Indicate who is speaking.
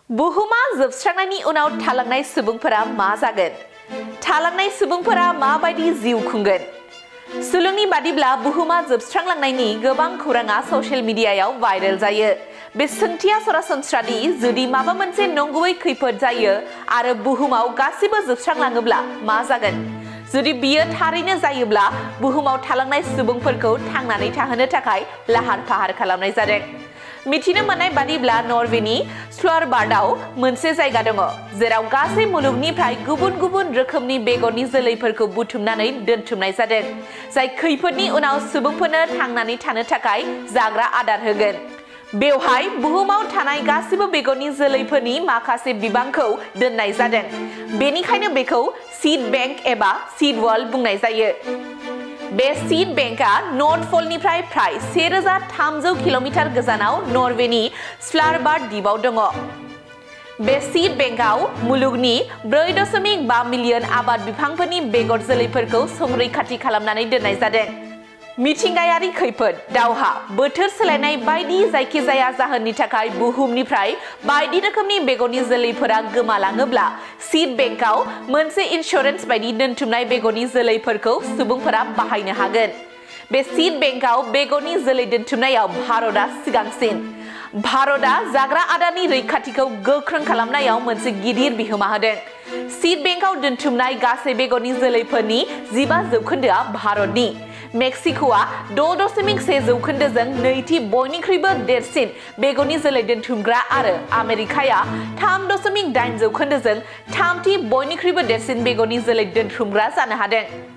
Speaker 1: बुहुमा जोबस्रांनायनि उनाव थालांनाय सुबुंफोरा मा जागोन? थालांनाय सुबुंफोरा माबायदि जिउ खुंगोन? सुलुंनि बादिब्ला बुहुमा जोबस्रांलांनायनि गोबां खौराङा ससियेल मिडियायाव भाइरेल जायो। बे सोंथिया सरासनस्रा दि जुदि माबा मोनसे नंगुबै खैफोद जायो आरो बुहुमाव गासिबो जोबस्रांलाङोब्ला मा जागोन? जुदि बियो थारैनो जायोब्ला बुहुमाव थालांनाय सुबुंफोरखौ थांनानै थाहोनो थाखाय लाहार फाहार खालामनाय जादों। मिथिनो मोननाय बादिब्ला नरवेनि स्वालबार्डआव मोनसे जायगा दङ जेराव गासै मुलुगनिफ्राय गुबुन गुबुन रोखोमनि बेगरनि जोलैफोरखौ बुथुमनानै दोनथुमनाय जादों, जाय खैफोदनि उनाव सुबुंफोरनो थांनानै थानो थाखाय जाग्रा आदार होगोन। बेवहाय बुहुमाव थानाय गासिबो बेगरनि जोलैफोरनि माखासे बिबांखौ दोननाय जादों। बेनिखायनो बेखौ सीड बैंक एबा सीड वर्ल्ड बुंनाय जायो। बे सीड बेंकआ नर्थ पोलनिफ्राय प्राय 1300 किल'मिटार गोजानाव नरवेनि स्वालबार्ड द्वीपआव दङ। बे सीड बेंकआव मुलुगनि 4.5 मिलियन आबाद बिफांफोरनि बेगर जोलैफोरखौ संरैखाथि खालामनानै दोननाय जादों। मिथिंगायारि खैफोद, दावहा, बोथोर सोलायनाय बायदि जायखिजाया जाहोननि थाखाय बुहुमनिफ्राय बायदि रोखोमनि बेगरनि जोलैफोरा गोमालाङोब्ला सीड बेंकआव मोनसे इन्सुरेन्स बायदि दोनथुमनाय बेगरनि जोलैफोरखौ सुबुंफोरा बाहायनो हागोन। बे सीड बेंकआव बेगरनि जोलै दोनथुमनायाव भारतआ सिगांसिन। भारतआ जाग्रा आदारनि रैखाथिखौ गोख्रों खालामनायाव मोनसे गिदिर बिहोमा होदों। सीड बेंकआव दोनथुमनाय गासै बेगरनि जोलैफोरनि 15% भारतनि। मेक्सिक'आ 6.1% जों नैथि बयनिख्रुइबो देरसिन बेगरनि जोलै दोनथुमग्रा आरो आमेरिकाया 3.8% जों थामथि बयनिख्रुइबो देरसिन बेगरनि जोलै दोनथुमग्रा जानो हादों।